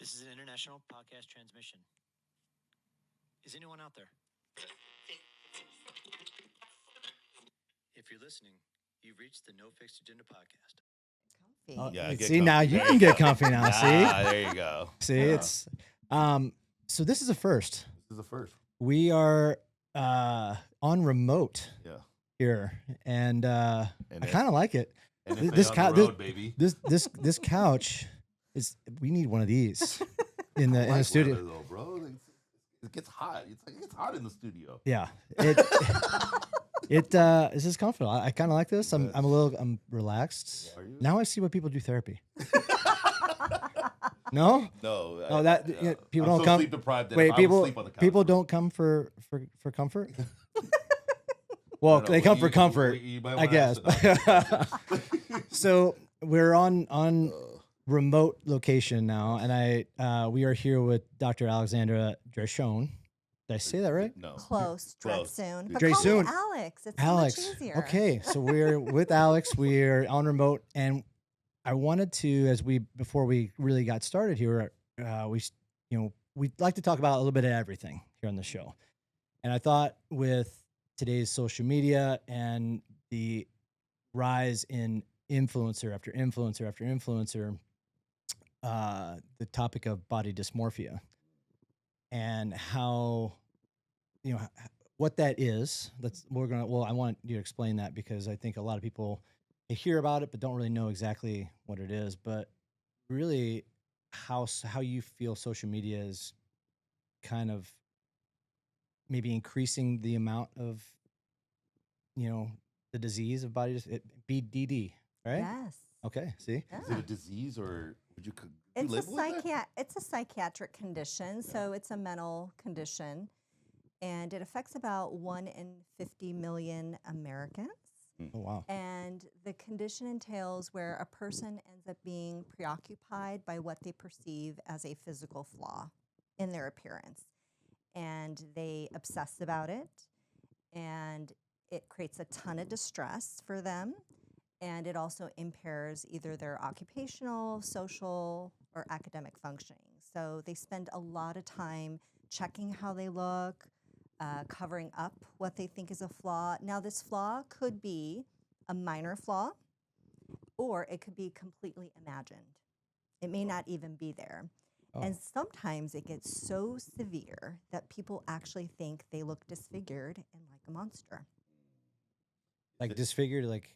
This is an international podcast transmission. Is anyone out there? If you're listening, you've reached the No Fixed Agenda podcast. Oh, Yeah, get see, comfy. now you There can you get go. comfy now. See, There you go. see, it's so this is a first. This is the first. We are on remote Yeah. here, and I if- kind of like it. And Th- if this they cou- on the road, baby. This couch is. We need one of these in the I like studio. weather, though, bro. It gets hot. It's like it gets hot in the studio. Yeah, it this is comfortable. I kind of like this. I'm relaxed. Are you? Now I see why people do therapy. No. No. Oh, that people I'm don't so come. sleep deprived that Wait, if I would people sleep on the couch, people bro. don't come for comfort. Well, I don't know. they come for You- comfort, you might I wanna guess. ask the doctor. So we're on remote location now, and we are here with Dr. Alexandra Reone. Did I say that right? No. Close, Close. soon. But Dre call soon. me Alex. It's Alex. so much easier. Okay, so we're with Alex. We're on remote, and I wanted to, before we really got started here, we'd like to talk about a little bit of everything here on the show. And I thought with today's social media and the rise in influencer after influencer after influencer, the topic of body dysmorphia and how, what that is. I want you to explain that, because I think a lot of people, they hear about it but don't really know exactly what it is. But really, how you feel social media is kind of maybe increasing the amount of, the disease of BDD, right? Yes. Okay. See. Yeah. Is it a disease, or would you It's label it that? it's a psychiatric condition, so it's a mental condition, and it affects about 1 in 50 million Americans. Oh wow. And the condition entails where a person ends up being preoccupied by what they perceive as a physical flaw in their appearance. And they obsess about it, and it creates a ton of distress for them. And it also impairs either their occupational, social, or academic functioning. So they spend a lot of time checking how they look, covering up what they think is a flaw. Now, this flaw could be a minor flaw, or it could be completely imagined. It may not even be there. Oh. And sometimes it gets so severe that people actually think they look disfigured and like a monster. Like disfigured, like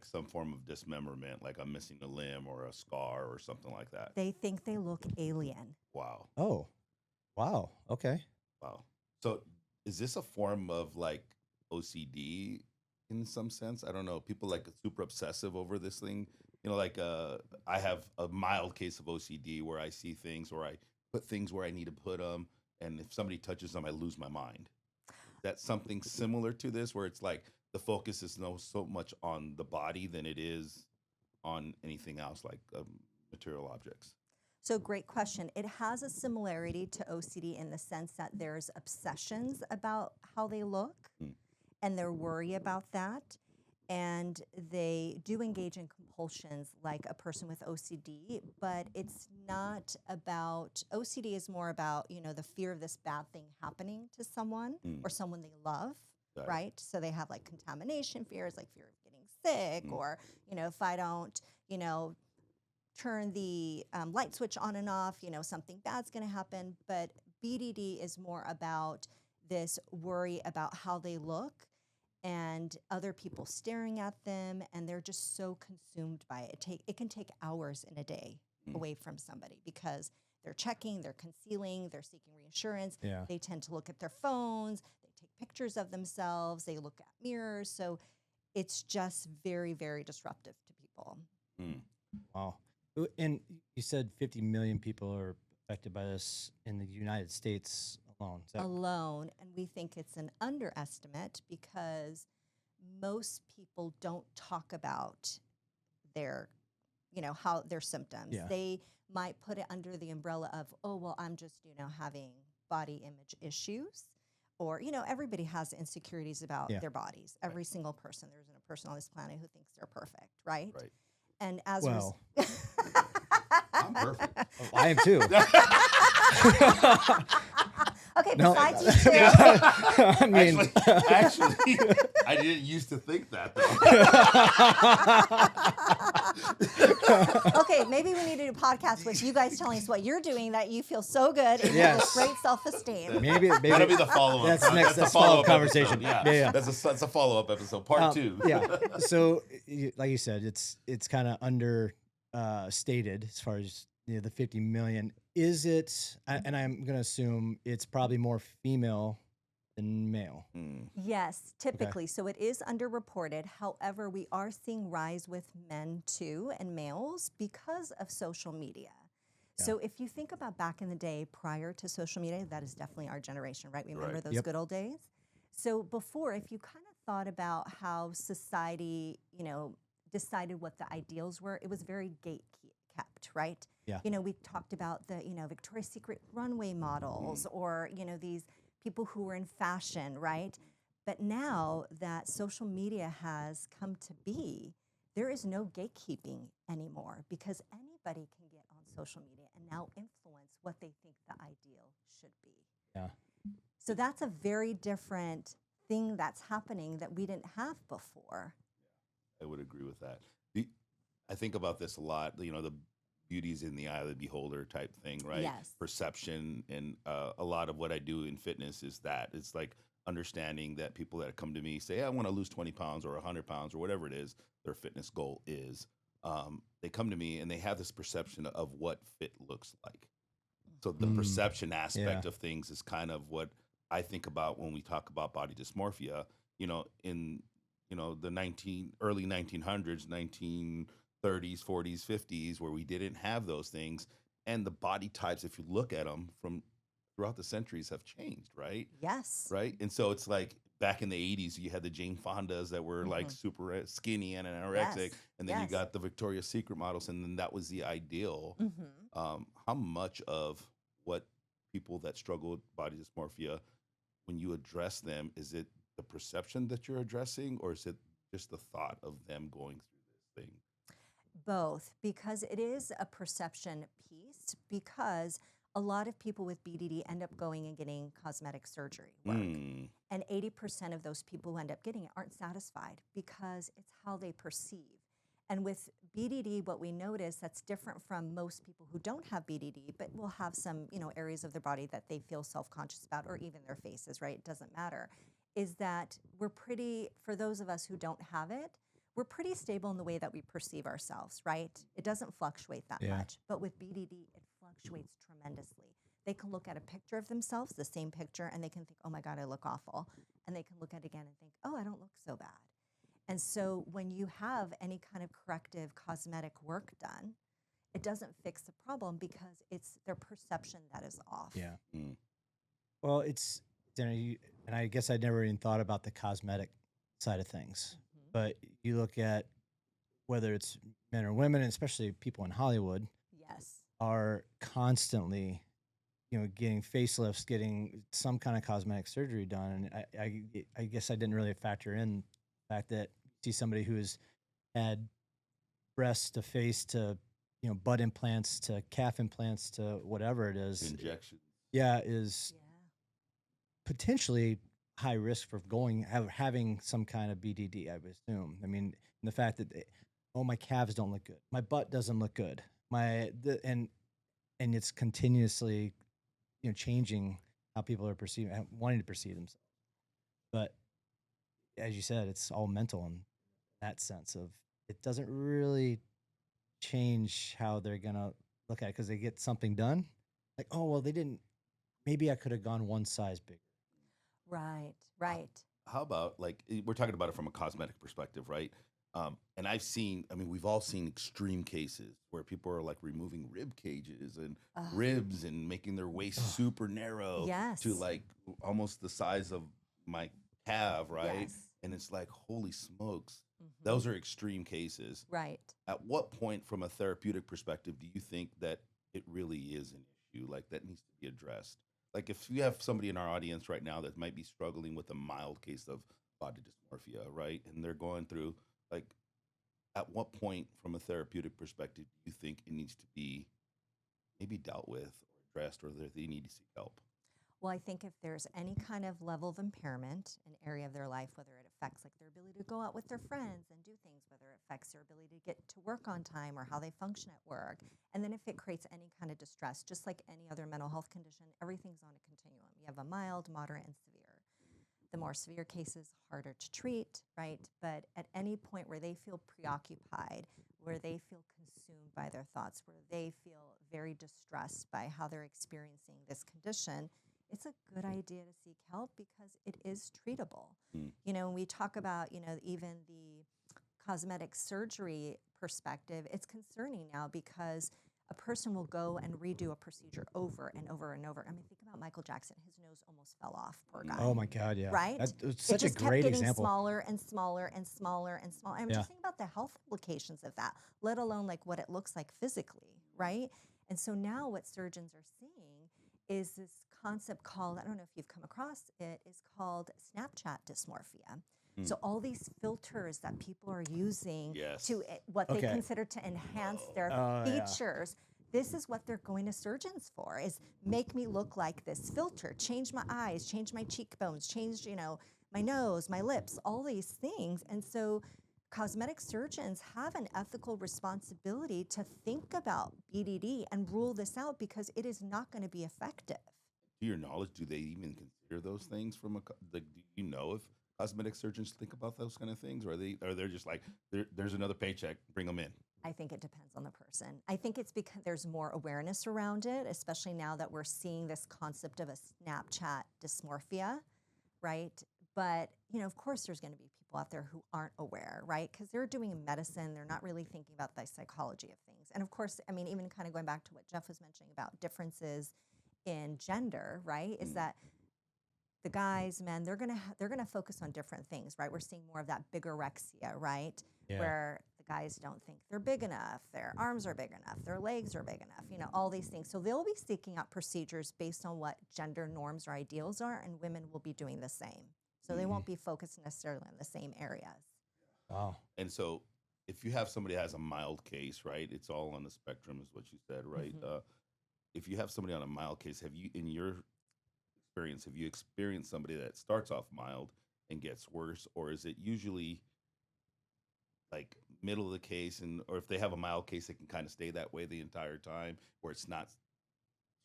some form of dismemberment, like I'm missing a limb or a scar or something like that. They think they look alien. Wow. oh, wow. Okay. Wow. So is this a form of like OCD in some sense? I don't know. People like super obsessive over this thing. I have a mild case of OCD where I see things, or I put things where I need to put them, and if somebody touches them, I lose my mind. That's something similar to this, where it's like the focus is so much on the body than it is on anything else, like material objects. So great question. It has a similarity to OCD in the sense that there's obsessions about how they look, and they're worried about that. And they do engage in compulsions like a person with OCD, but it's not about, OCD is more about, the fear of this bad thing happening to someone or someone they love, right? So they have like contamination fears, like fear of getting sick, or, if I don't, turn the light switch on and off, something bad's going to happen. But BDD is more about this worry about how they look and other people staring at them, and they're just so consumed by it. It can take hours in a day away from somebody because they're checking, they're concealing, they're seeking reassurance. Yeah. They tend to look at their phones, they take pictures of themselves, they look at mirrors. So it's just very, very disruptive to people. Wow. And you said 50 million people are affected by this in the United States alone. Is that Alone, and we think it's an underestimate because most people don't talk about their, how their symptoms. Yeah. They might put it under the umbrella of, oh, well, I'm just, having body image issues. Or, everybody has insecurities about Yeah. their bodies. Every single person. There isn't a person on this planet who thinks they're perfect, right? Right. And as Well. I'm perfect. Oh, I am too. Okay, No. besides you two. I mean, actually, I didn't used to think that. Okay, maybe we need to do a podcast with you guys telling us what you're doing that you feel so good and you have this Yes. great self-esteem. maybe That'll be the follow-up. That's next. the That's follow-up follow-up conversation. episode. Yeah. That's a follow-up episode, part 2. Yeah. So, like you said, it's kind of under stated as far as the 50 million. Is it? And I'm going to assume it's probably more female than male. Yes, typically. So it is underreported. However, we are seeing rise with men too and males because of social media. So if you think about back in the day prior to social media, that is definitely our generation, right? We remember Right. those Yep. good old days. So before, if you kind of thought about how society, decided what the ideals were, it was very gate kept, right? Yeah. We talked about the, Victoria's Secret runway models or, these people who were in fashion, right? But now that social media has come to be, there is no gatekeeping anymore because anybody can get on social media and now influence what they think the ideal should be. Yeah. So that's a very different thing that's happening that we didn't have before. I would agree with that. I think about this a lot. The beauty's in the eye of the beholder type thing, right? Yes. Perception, and a lot of what I do in fitness is that it's like understanding that people that come to me say, I want to lose 20 pounds or 100 pounds or whatever it is their fitness goal is. They come to me and they have this perception of what fit looks like. So the perception aspect of things is kind of what I think about when we talk about body dysmorphia. In the early 1900s, 1930s, 40s, 50s, where we didn't have those things, and the body types, if you look at them from throughout the centuries, have changed, right? Yes. Right, and so it's like back in the 80s, you had the Jane Fondas that were like super skinny and anorexic, Yes. and then you Yes. got the Victoria's Secret models, and then that was the ideal. How much of what people that struggle with body dysmorphia, when you address them, is it the perception that you're addressing, or is it just the thought of them going through this thing? Both, because it is a perception piece, because a lot of people with BDD end up going and getting cosmetic surgery work. And 80% of those people who end up getting it aren't satisfied because it's how they perceive. And with BDD, what we notice that's different from most people who don't have BDD, but will have some, areas of their body that they feel self-conscious about, or even their faces, right? It doesn't matter, is that we're pretty, for those of us who don't have it, we're pretty stable in the way that we perceive ourselves, right? It doesn't fluctuate that much. But with BDD, it fluctuates tremendously. They can look at a picture of themselves, the same picture, and they can think, oh my God, I look awful. And they can look at it again and think, oh, I don't look so bad. And so when you have any kind of corrective cosmetic work done, it doesn't fix the problem because it's their perception that is off. Yeah. Well, and I guess I never even thought about the cosmetic side of things. But you look at whether it's men or women, and especially people in Hollywood, Yes. are constantly, getting facelifts, getting some kind of cosmetic surgery done. And I guess I didn't really factor in the fact that you see somebody who's had breast to face to, butt implants to calf implants to whatever it is. Injection. Is Yeah. potentially high risk for having some kind of BDD, I would assume. I mean, the fact that my calves don't look good, my butt doesn't look good, and it's continuously, changing how people are perceiving, wanting to perceive themselves. But as you said, it's all mental in that sense of it doesn't really change how they're gonna look at it because they get something done, like, oh well, they didn't. Maybe I could have gone one size bigger. Right. Right. How about, we're talking about it from a cosmetic perspective, right? And we've all seen extreme cases where people are like removing rib cages and ribs and making their waist super narrow Yes. to like almost the size of my calf, right? Yes. And it's like, holy smokes, those are extreme cases. Right. At what point, from a therapeutic perspective, do you think that it really is an issue, like that needs to be addressed? Like if you have somebody in our audience right now that might be struggling with a mild case of body dysmorphia, right? And they're going through, like, at what point from a therapeutic perspective do you think it needs to be maybe dealt with or addressed, or that they need to seek help? Well, I think if there's any kind of level of impairment, an area of their life, whether it affects like their ability to go out with their friends and do things, whether it affects their ability to get to work on time or how they function at work, and then if it creates any kind of distress, just like any other mental health condition, everything's on a continuum. You have a mild, moderate, and severe. The more severe cases, harder to treat, right? But at any point where they feel preoccupied, where they feel consumed by their thoughts, where they feel very distressed by how they're experiencing this condition, it's a good idea to seek help because it is treatable. Mm. You know, when we talk about, even the cosmetic surgery perspective, it's concerning now because a person will go and redo a procedure over and over and over. I mean, think about Michael Jackson. His nose almost fell off, poor guy. Oh my God, yeah. Right? That's It such a just kept great getting example. smaller and smaller and smaller and smaller. I'm Yeah. just thinking about the health implications of that, let alone like what it looks like physically, right? And so now what surgeons are seeing is this concept called, I don't know if you've come across it, is called Snapchat dysmorphia. So all these filters that people are using Yes. to what they Okay. consider to enhance their Oh, yeah. features, this is what they're going to surgeons for, is make me look like this filter, change my eyes, change my cheekbones, change, my nose, my lips, all these things. And so cosmetic surgeons have an ethical responsibility to think about BDD and rule this out because it is not going to be effective. To your knowledge, do they even consider those things from do you know if cosmetic surgeons think about those kind of things, or are they just like there's another paycheck, bring them in? I think it depends on the person. I think it's because there's more awareness around it, especially now that we're seeing this concept of a Snapchat dysmorphia, right? But, of course there's going to be people out there who aren't aware, right? Because they're doing medicine, they're not really thinking about the psychology of things. And of course, I mean, even kind of going back to what Jeff was mentioning about differences in gender, right? Is that the guys, men, they're gonna focus on different things, right? We're seeing more of that bigorexia, right? Yeah. Where the guys don't think they're big enough, their arms are big enough, their legs are big enough, all these things. So they'll be seeking out procedures based on what gender norms or ideals are, and women will be doing the same. So they won't be focused necessarily on the same areas. Wow. And so, if you have somebody that has a mild case, right? It's all on the spectrum, is what you said, right? If you have somebody on a mild case, have you, in your experience, have you experienced somebody that starts off mild and gets worse, or is it usually like middle of the case, or if they have a mild case, it can kind of stay that way the entire time, where it's not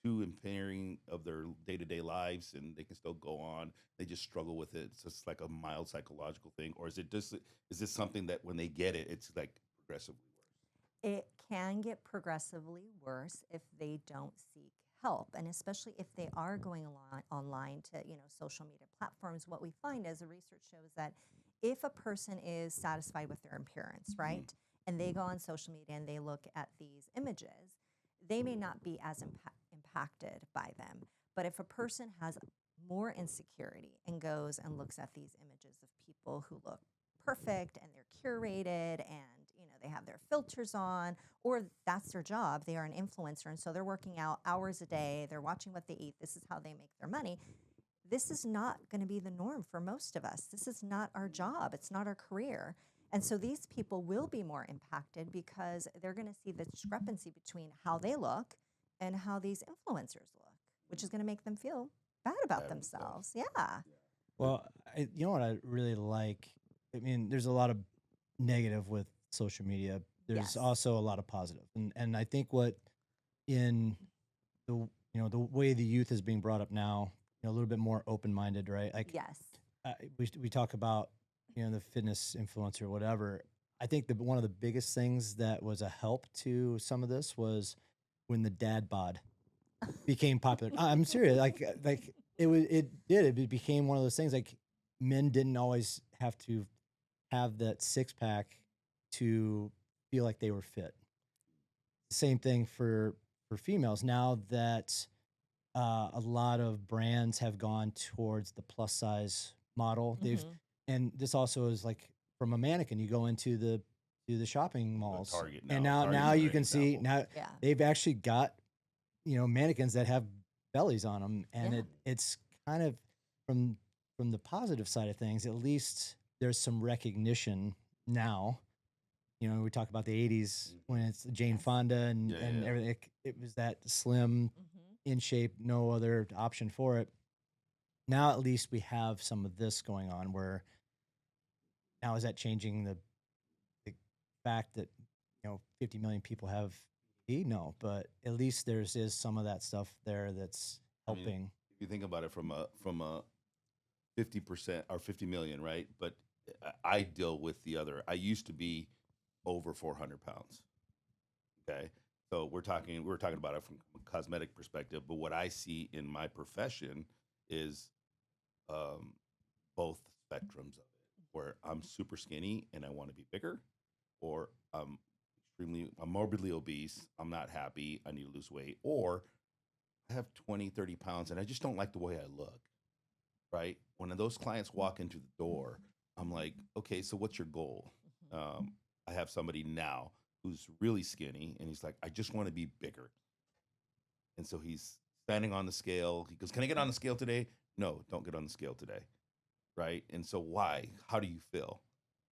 too impairing of their day-to-day lives and they can still go on, they just struggle with it, it's just like a mild psychological thing, or is this something that when they get it, it's like progressively worse? It can get progressively worse if they don't seek help, and especially if they are going online to social media platforms. What we find as the research shows that if a person is satisfied with their appearance, right, and they go on social media and they look at these images, they may not be as impacted by them. But if a person has more insecurity and goes and looks at these images of people who look perfect and they're curated and they have their filters on, or that's their job, they are an influencer, and so they're working out hours a day, they're watching what they eat, this is how they make their money, this is not going to be the norm for most of us. This is not our job, it's not our career. And so these people will be more impacted because they're going to see the discrepancy between how they look and how these influencers look, which is going to make them feel bad about themselves. Yeah. Well, you know what I really like? I mean, there's a lot of negative with social media. There's Yes. also a lot of positive. And I think what in the the way the youth is being brought up now, a little bit more open-minded, right? Like Yes. we talk about, the fitness influencer or whatever. I think one of the biggest things that was a help to some of this was when the dad bod became popular. I'm serious. It became one of those things, like men didn't always have to have that six pack to feel like they were fit. Same thing for females. Now that a lot of brands have gone towards the plus size model, and this also is like from a mannequin. You go into the shopping malls, Target and now. now Target's a you great can see example. now they've actually got mannequins that have bellies on them, and Yeah. it's kind of from the positive side of things. At least there's some recognition now, we talk about the 80s when it's Jane Yes. Fonda and, Yeah, and yeah. everything. It was that slim, in shape, no other option for it. Now at least we have some of this going on where now is that changing the fact that 50 million people have ADHD? No, but at least is some of that stuff there that's I mean, helping. if you think about it from a 50% or 50 million, right? But I deal with the other. I used to be over 400 pounds. Okay. So we're talking about it from a cosmetic perspective, but what I see in my profession is both spectrums of it, where I'm super skinny and I want to be bigger, or I'm morbidly obese, I'm not happy, I need to lose weight, or I have 20, 30 pounds and I just don't like the way I look, right? When those clients walk into the door, I'm like, okay, so what's your goal? I have somebody now who's really skinny and he's like, I just want to be bigger. And so he's standing on the scale. He goes, can I get on the scale today? No, don't get on the scale today. Right. And so why? How do you feel?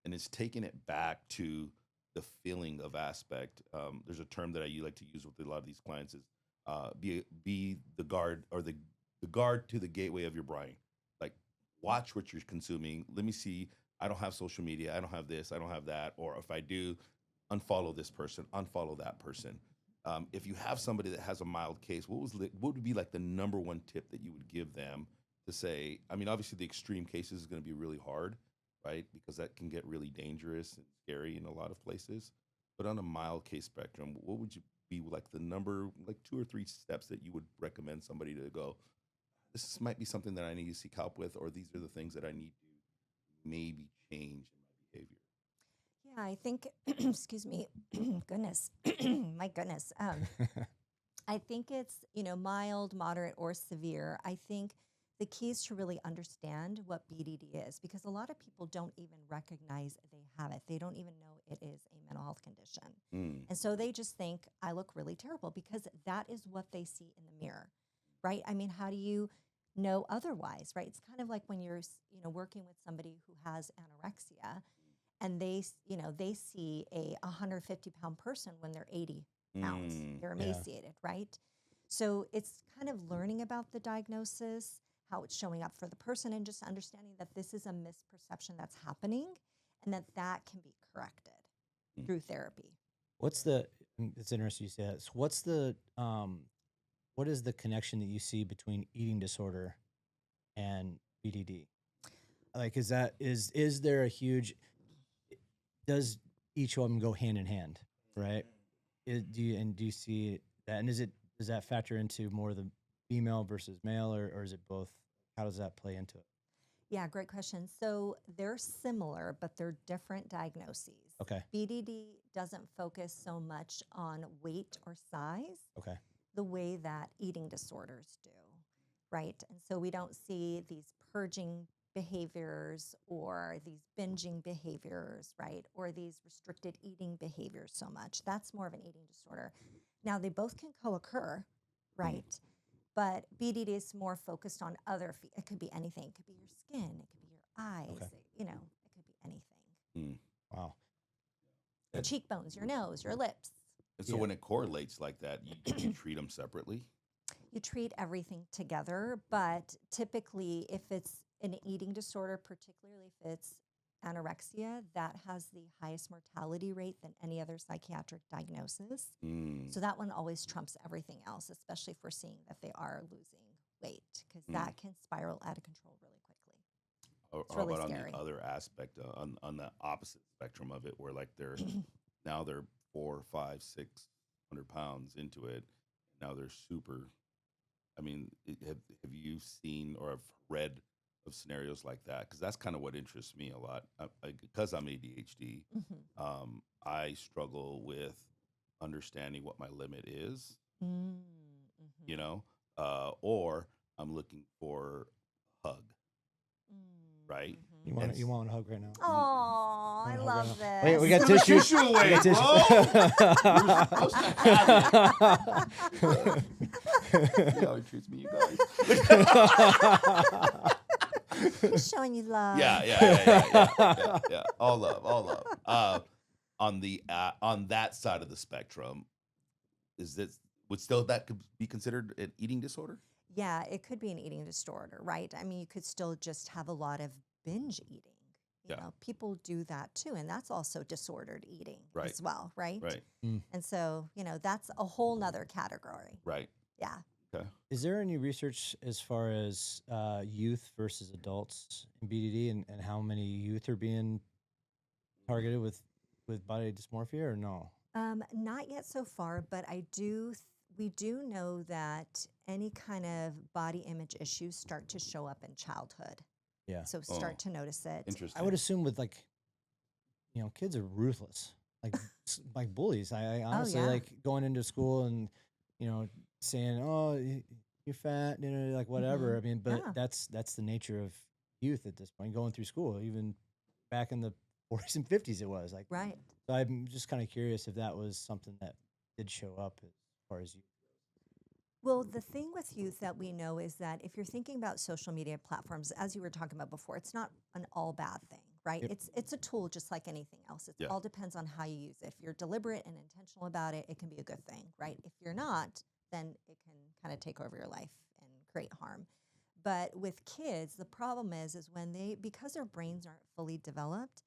And it's taking it back to the feeling of aspect. There's a term that I like to use with a lot of these clients is be the guard, or the guard to the gateway of your brain. Like, watch what you're consuming. Let me see. I don't have social media. I don't have this. I don't have that. Or if I do, unfollow this person, unfollow that person. If you have somebody that has a mild case, what would be like the number one tip that you would give them to say? I mean, obviously the extreme cases is going to be really hard, right? Because that can get really dangerous and scary in a lot of places. But on a mild case spectrum, what would you be like the number, like 2 or 3 steps that you would recommend somebody to go, this might be something that I need to seek help with, or these are the things that I need to maybe change in my behavior? Yeah, I think, excuse me, goodness, my goodness. I think it's, mild, moderate, or severe. I think the key is to really understand what BDD is, because a lot of people don't even recognize they have it. They don't even know it is a mental health condition. And so they just think, I look really terrible, because that is what they see in the mirror, right? I mean, how do you know otherwise, right? It's kind of like when you're, working with somebody who has anorexia, and they see a 150-pound person when they're 80 pounds. They're emaciated, right? So it's kind of learning about the diagnosis, how it's showing up for the person, and just understanding that this is a misperception that's happening, and that can be corrected through therapy. It's interesting you say that. So what is the connection that you see between eating disorder and BDD? Like, is there a huge, does each of them go hand in hand, right? Do you see that? And does that factor into more the female versus male, or is it both? How does that play into it? Yeah, great question. So they're similar, but they're different diagnoses. Okay. BDD doesn't focus so much on weight or size. Okay. The way that eating disorders do, right? And so we don't see these purging behaviors or these binging behaviors, right? Or these restricted eating behaviors so much. That's more of an eating disorder. Now, they both can co-occur, right? But BDD is more focused on it could be anything. It could be your skin. It could be your eyes. Okay. It could be anything. Wow. Your cheekbones, your nose, your lips. And so when it correlates like that, you treat them separately? You treat everything together, but typically if it's an eating disorder, particularly if it's anorexia, that has the highest mortality rate than any other psychiatric diagnosis. So that one always trumps everything else, especially if we're seeing that they are losing weight, because that can spiral out of control really quickly. It's really about scary. on the other aspect, on the opposite spectrum of it, where like they're 4, 5, 600 pounds into it. Now they're super. I mean, have you seen or have read of scenarios like that? Because that's kind of what interests me a lot. Because I'm ADHD, I struggle with understanding what my limit is. Or I'm looking for a hug, right? You want a hug right now? Oh, I love this. Wait, we got tissue. away, We got bro. See how he treats me, you guys. Showing you love. Yeah. All love. on that side of the spectrum, that could be considered an eating disorder? Yeah, it could be an eating disorder, right? I mean, you could still just have a lot of binge eating. You know, people do that too, and that's also disordered eating as well, right? Right. And so, that's a whole nother category. Right. Yeah. Okay. Is there any research as far as youth versus adults in BDD and how many youth are being targeted with body dysmorphia or no? Not yet so far, but we do know that any kind of body image issues start to show up in childhood. Yeah. So start to notice it. Interesting. I would assume with kids are ruthless, like bullies. I honestly like going into school and, saying, "Oh, you're fat," like whatever. I mean, but that's the nature of youth at this point, going through school. Even back in the 40s and 50s, it was like, right. So I'm just kind of curious if that was something that did show up as far as you. Well, the thing with youth that we know is that if you're thinking about social media platforms, as you were talking about before, it's not an all bad thing, right? Yep. It's a tool just like anything else. It all depends on how you use it. If you're deliberate and intentional about it, it can be a good thing, right? If you're not, then it can kind of take over your life and create harm. But with kids, the problem is when because their brains aren't fully developed,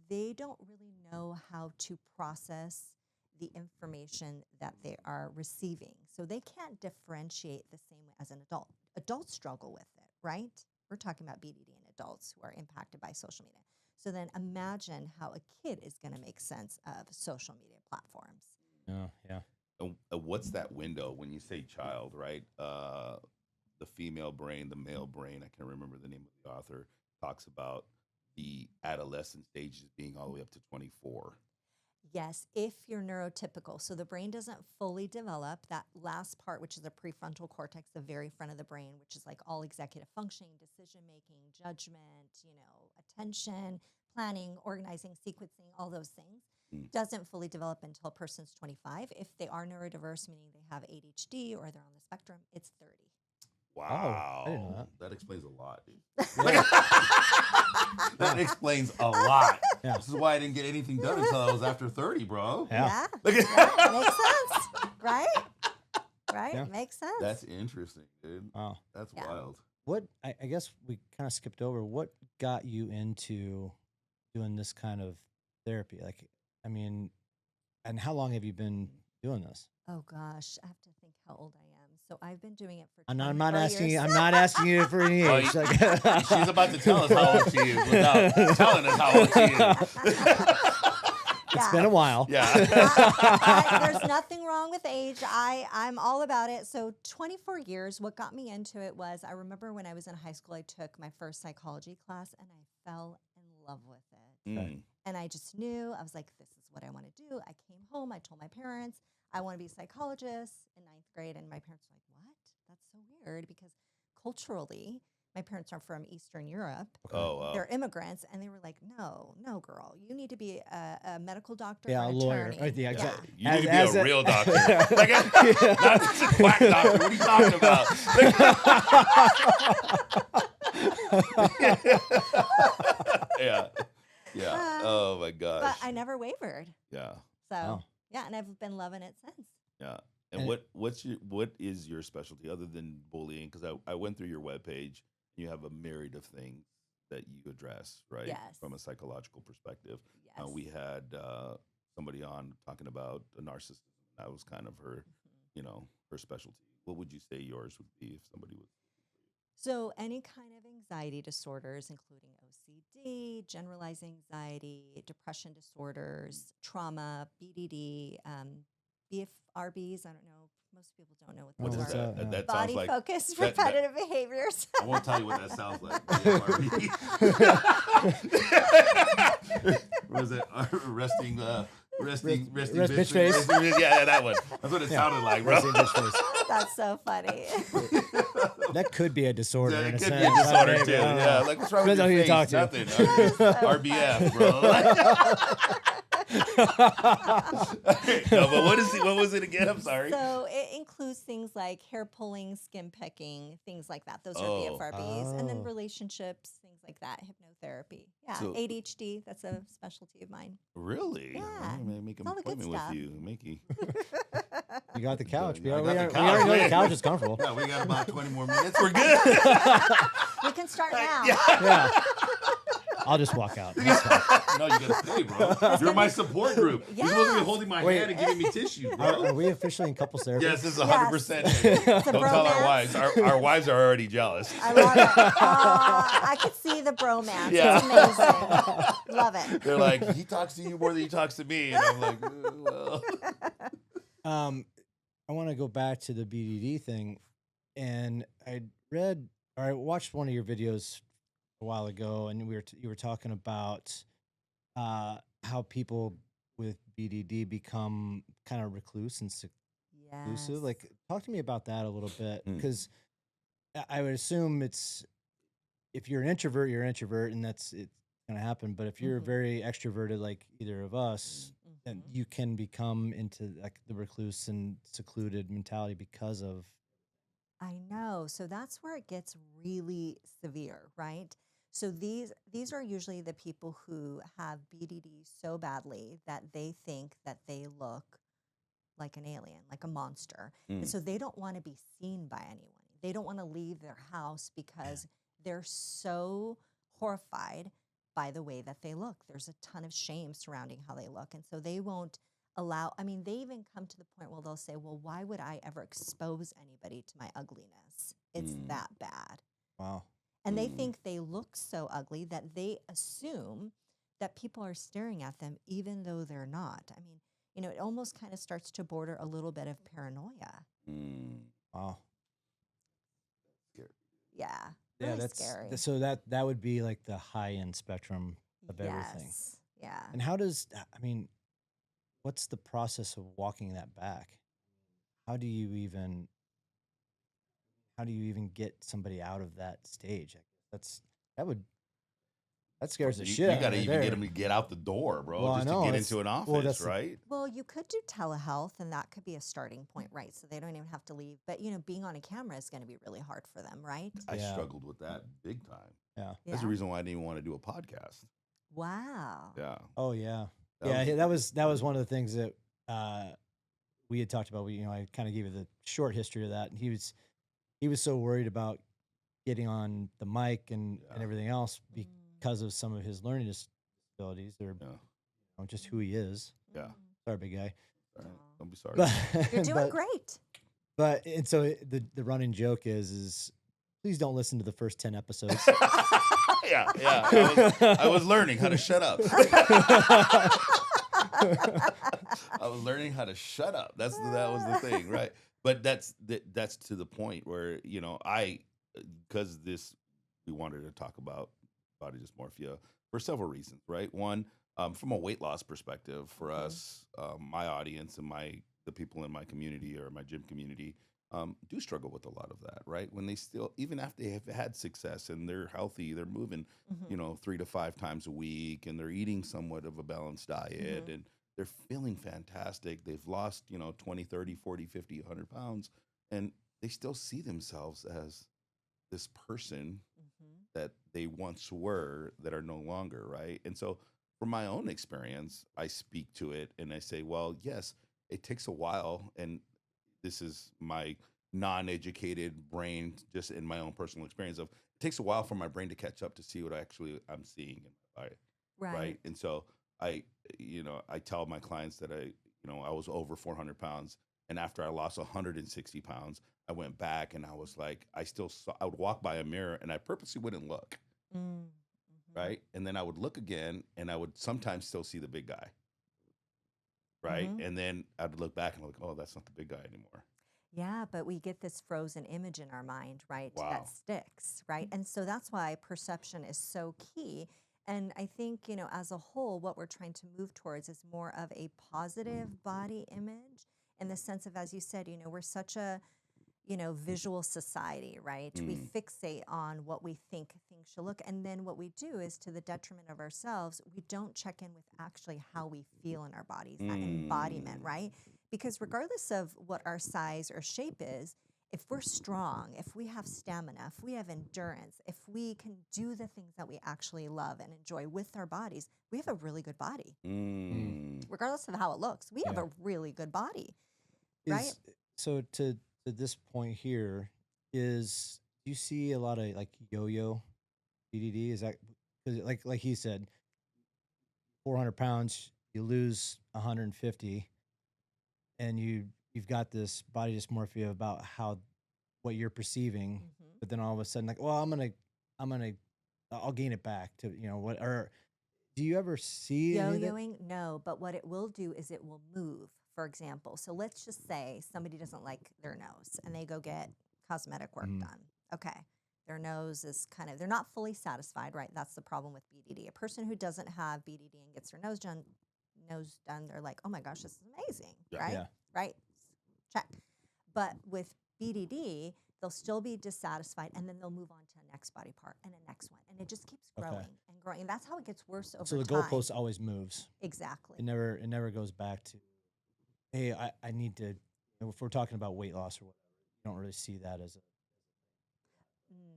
they don't really know how to process the information that they are receiving. So they can't differentiate the same way as an adult. Adults struggle with it, right? We're talking about BDD and adults who are impacted by social media. So then imagine how a kid is going to make sense of social media platforms. Oh, yeah. What's that window when you say child, right? The female brain, the male brain, I can't remember the name of the author, talks about the adolescent stages being all the way up to 24. Yes, if you're neurotypical. So the brain doesn't fully develop. That last part, which is the prefrontal cortex, the very front of the brain, which is like all executive functioning, decision-making, judgment, attention, planning, organizing, sequencing, all those things, doesn't fully develop until a person's 25. If they are neurodiverse, meaning they have ADHD or they're on the spectrum, it's 30. Wow. I didn't know that explains a lot, dude. That explains a lot. Yeah. This is why I didn't get anything done until I was after 30, bro. Yeah. Makes sense, right? Right? Yeah. Makes sense. That's interesting, dude. Wow. That's wild. What I guess we kind of skipped over. What got you into doing this kind of therapy? And how long have you been doing this? Oh gosh, I have to think how old I am. So I've been doing it for. I'm not 24 asking you. years. I'm not asking you for any age. She's about to tell us how old she is without telling us how old she is. It's been a while. Yeah. There's nothing wrong with age. I'm all about it. So 24 years, what got me into it was I remember when I was in high school, I took my first psychology class and I fell in love with it. And I just knew, I was like, this is what I want to do. I came home, I told my parents, I want to be a psychologist in 9th grade. And my parents were like, what? That's so weird because culturally, my parents are from Eastern Europe. Oh, wow. They're immigrants. And they were like, no, girl, you need to be a medical doctor Yeah, or a an lawyer. attorney. Right, yeah, exactly. You need to be a real doctor. Not just a quack doctor. What are you talking about? Yeah. Yeah. Oh, my gosh. But I never wavered. Yeah. So, yeah, and I've been loving it since. Yeah. And what is your specialty other than bullying? Because I went through your webpage. You have a myriad of things that you address, right? Yes. From a psychological perspective. Yes. We had somebody on talking about a narcissist. That was kind of her, her specialty. What would you say yours would be if somebody was? So any kind of anxiety disorders, including OCD, generalized anxiety, depression disorders, trauma, BDD, BFRBs, I don't know. Most people don't know what those are. That Body sounds like focused repetitive behaviors. I won't tell you what that sounds like. What was it? Resting bitch face. Yeah, that one. That's what it sounded like, bro. Resting bitch face. That's so funny. That could be a disorder. Yeah, in it a could sense. be a disorder too. Yeah, like what's wrong with your Depends on face? who you talk to. Nothing. RBF, bro. No, but what was it again? I'm sorry. So it includes things like hair pulling, skin pecking, things like that. Those are BFRBs. And then relationships, things like that, hypnotherapy. Yeah, So- ADHD, that's a specialty of mine. Really? Yeah. I'm gonna make an It's all the good appointment with stuff. you, Mickey. You got the couch. I got the We couch, already know the man. couch is comfortable. Yeah, we got about 20 more minutes. We're good. We can start now. Yeah. I'll just walk out. That's fine. No, you gotta stay, bro. You're my support group. You're supposed to be Yes. holding my Wait. hand and giving me tissue, Are bro. we officially in couples therapy? Yes, this is Yes. 100%. It's a Don't tell our bromance. wives. Our wives are already jealous. I love it. I could see the bromance. Yeah. It's amazing. Love it. They're like, he talks to you more than he talks to me. And I'm like, well. I want to go back to the BDD thing, and I watched one of your videos a while ago, and you were talking about how people with BDD become kind of recluse and seclusive. Yes. Like, talk to me about that a little bit, Mm. because I would assume if you're an introvert, you're an introvert, and it's gonna happen. But if you're Mhm. very extroverted, like either of us, then Mhm. you can become into like the recluse and secluded mentality because of I know. So that's where it gets really severe, right? So these are usually the people who have BDD so badly that they think that they look like an alien, like a monster. And Mm. so they don't want to be seen by anyone. They don't want to leave their house because they're so horrified by the way that they look. There's a ton of shame surrounding how they look. And so they won't allow, I mean, they even come to the point where they'll say, well, why would I ever expose anybody to my ugliness? It's Mm. that bad. wow. And they Mm. think they look so ugly that they assume that people are staring at them even though they're not. I mean, it almost kind of starts to border a little bit of paranoia. Mm. Wow. Yeah. Yeah, Really that's scary. so that would be like the high end spectrum of everything. Yes. Yeah. And what's the process of walking that back? How do you even get somebody out of that stage? That scares the You shit out of gotta me even there. get them to get out the door, bro, Well, I just know, to get that's- into an office, well, that's the- right? Well, you could do telehealth, and that could be a starting point, right? So they don't even have to leave. But, being on a camera is going to be really hard for them, right? I Yeah. struggled with that big time. Yeah. That's the Yeah. reason why I didn't even want to do a podcast. Wow. Yeah. Oh yeah. That Yeah, was- that was one of the things that we had talked about. I kind of gave you the short history of that, and he was so worried about getting on the mic and Yeah. everything else because of some of his learning disabilities or Yeah. just who he is. Yeah. Sorry, big guy. All right. Don't be sorry. But You're doing but, great. But and so the running joke is please don't listen to the first 10 episodes. yeah. I was learning how to shut up. I was learning how to shut up. That was the thing, right? But that's to the point where because we wanted to talk about body dysmorphia for several reasons, right? One, from a weight loss perspective, for us, my audience and the people in my community or my gym community do struggle with a lot of that, right? When they still, even after they have had success and they're healthy, they're moving, 3 to 5 times a week, and they're eating somewhat of a balanced diet, and they're feeling fantastic. They've lost, 20, 30, 40, 50, 100 pounds, and they still see themselves as this person that they once were that are no longer, right? And so from my own experience, I speak to it and I say, well, yes, it takes a while, and this is my non-educated brain, just in my own personal experience of it takes a while for my brain to catch up to see what I'm seeing in my body, right? And so I tell my clients that I was over 400 pounds, and after I lost 160 pounds, I went back and I was like, I would walk by a mirror and I purposely wouldn't look, right? And then I would look again and I would sometimes still see the big guy, right? And then I'd look back and I'm like, oh, that's not the big guy anymore. Yeah, but we get this frozen image in our mind, right? Wow. That sticks, right? And so that's why perception is so key. And I think, as a whole, what we're trying to move towards is more of a positive body image in the sense of, as you said, we're such a, visual society, right? We fixate on what we think things should look. And then what we do is, to the detriment of ourselves, we don't check in with actually how we feel in our bodies, that embodiment, right? Because regardless of what our size or shape is, if we're strong, if we have stamina, if we have endurance, if we can do the things that we actually love and enjoy with our bodies, we have a really good body. Regardless of how it looks, we have a really good body, right? So to this point here, is do you see a lot of like yo-yo BDD? Is that because like he said, 400 pounds, you lose 150, and you've got this body dysmorphia about how what you're perceiving, but then all of a sudden, like, well, I'll gain it back to what? Or do you ever see any of that? Yo-yoing? No, but what it will do is it will move. For example, so let's just say somebody doesn't like their nose and they go get cosmetic work done. Okay. Their nose is they're not fully satisfied, right? That's the problem with BDD. A person who doesn't have BDD and gets their nose done, they're like, oh my gosh, this is amazing, right? Yeah. Right? Check. But with BDD, they'll still be dissatisfied, and then they'll move on to the next body part and the next one, and it just keeps growing and growing. And that's how it gets worse over time. So the goalpost always moves. Exactly. It never goes back to, hey, I need to. If we're talking about weight loss or whatever, you don't really see that as a.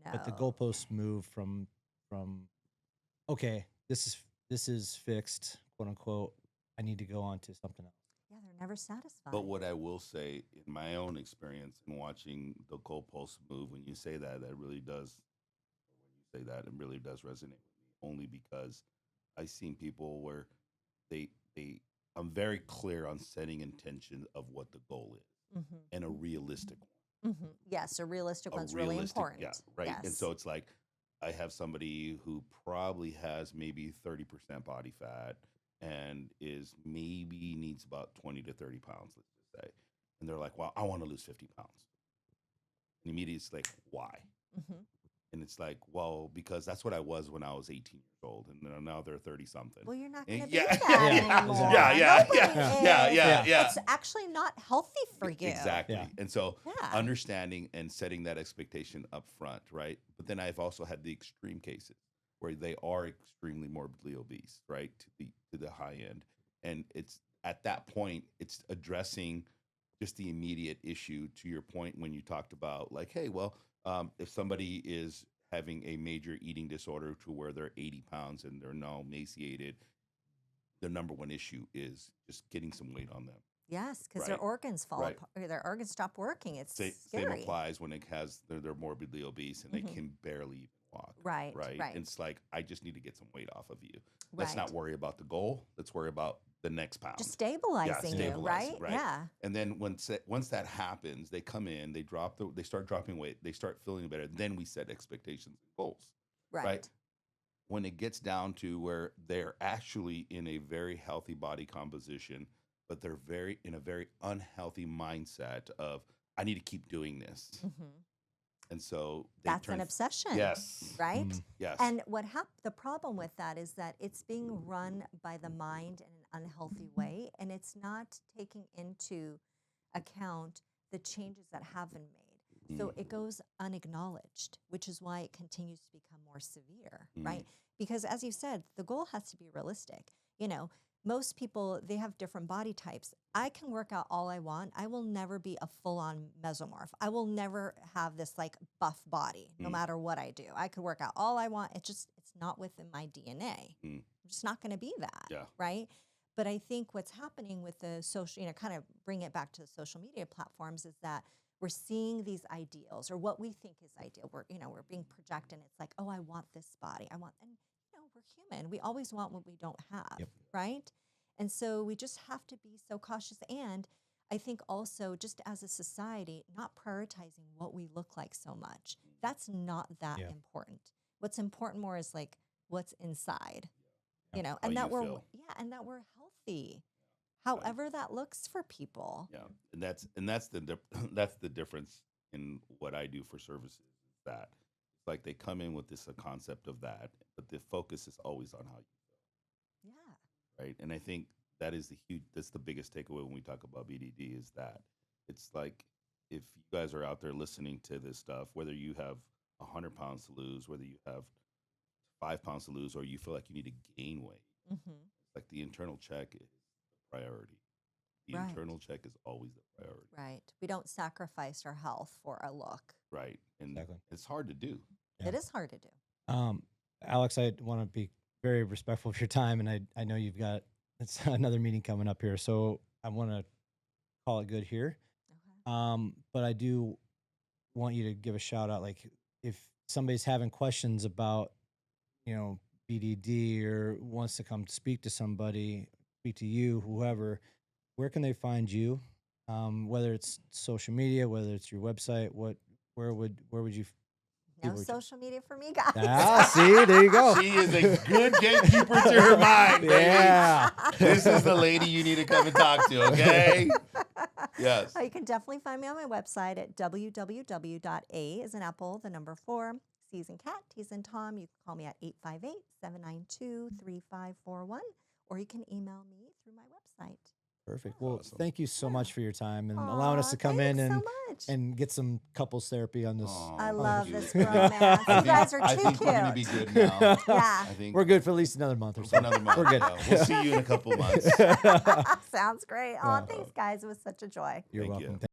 No. But the goalposts move from okay, this is fixed, quote unquote. I need to go on to something else. Yeah, they're never satisfied. But what I will say, in my own experience in watching the goalposts move, when you say that, that really does. When you say that, it really does resonate with me. Only because I've seen people where I'm very clear on setting intention of what the goal is, and a realistic one. Yes, a realistic one's really important. Yeah, right. Yes. And so it's like I have somebody who probably has maybe 30% body fat and maybe needs about 20 to 30 pounds, let's just say. And they're like, well, I want to lose 50 pounds. And immediately it's like, why? And it's like, well, because that's what I was when I was 18 years old, and now they're 30 something. Well, you're not going to be Yeah. that anymore. Yeah. It's actually not healthy for you. Exactly. Yeah. And so Yeah. understanding and setting that expectation up front, right? But then I've also had the extreme cases where they are extremely morbidly obese, right? To the high end. And it's at that point, it's addressing just the immediate issue, to your point when you talked about like, hey, well, if somebody is having a major eating disorder to where they're 80 pounds and they're now emaciated, the number one issue is just getting some weight on them. Yes, because their Right. organs fall Right. apart. Their organs stop working. It's Same scary. applies when they're morbidly obese and they can barely even walk. Right. And it's like, I just need to get some weight off of you. Let's not worry about the goal. Let's worry about the next pound. Just stabilizing you, right? Right. Yeah. And then once that happens, they come in, they start dropping weight, they start feeling better. Then we set expectations and goals. Right. When it gets down to where they're actually in a very healthy body composition, but they're in a very unhealthy mindset of, I need to keep doing this. And so that's an obsession. Yes. Right? Yes. And the problem with that is that it's being run by the mind in an unhealthy way, and it's not taking into account the changes that have been made. So it goes unacknowledged, which is why it continues to become more severe, right? Because as you said, the goal has to be realistic. Most people, they have different body types. I can work out all I want. I will never be a full-on mesomorph. I will never have this like buff body, no matter what I do. I could work out all I want. It's not within my DNA. I'm just not going to be that, right? But I think what's happening with the social, kind of bring it back to the social media platforms, is that we're seeing these ideals or what we think is ideal. We're being projected. It's like, oh, I want this body. And we're human. We always want what we don't have, right? And so we just have to be so cautious. And I think also just as a society, not prioritizing what we look like so much. That's not that important. What's important more is like what's inside, and that we're healthy. However that looks for people. Yeah, and that's the difference in what I do for services. Is that it's like they come in with this concept of that, but the focus is always on how you feel. Yeah. Right, and I think that's the biggest takeaway when we talk about BDD is that it's like if you guys are out there listening to this stuff, whether you have 100 pounds to lose, whether you have 5 pounds to lose, or you feel like you need to gain weight, it's like the internal check is the priority. the Right. internal check is always the priority. Right. We don't sacrifice our health for a look. Right. And Exactly. it's hard to do. Yeah. It is hard to do. Alex, I want to be very respectful of your time, and I know you've got another meeting coming up here, so I want to call it good here. Okay. But I do want you to give a shout out, like if somebody's having questions about, BDD or wants to come speak to somebody, speak to you, whoever, where can they find you? Whether it's social media, whether it's your website, where would you? No people- social media for me, guys. See, there you go. She is a good gatekeeper to her mind. Baby. Yeah. This is the lady you need to come and talk to, okay? Yes. You can definitely find me on my website at www.a as in apple, the number 4, C as in cat, T as in Tom. You can call me at 858-792-3541, or you can email me through my website. Perfect. Well, Awesome. thank you so Yeah. much for your time and Aw, allowing us to come in thanks and so much. and get some couples therapy on this. Aw, I thank love you. this romance. You guys are I too think we're gonna be cute. good now. Yeah. I think We're good for at least another month or for so. another month. We're good. Yeah. We'll see you in a couple months. Sounds great. Oh, Yeah. thanks, guys. It was such a joy. You're Thank welcome. you.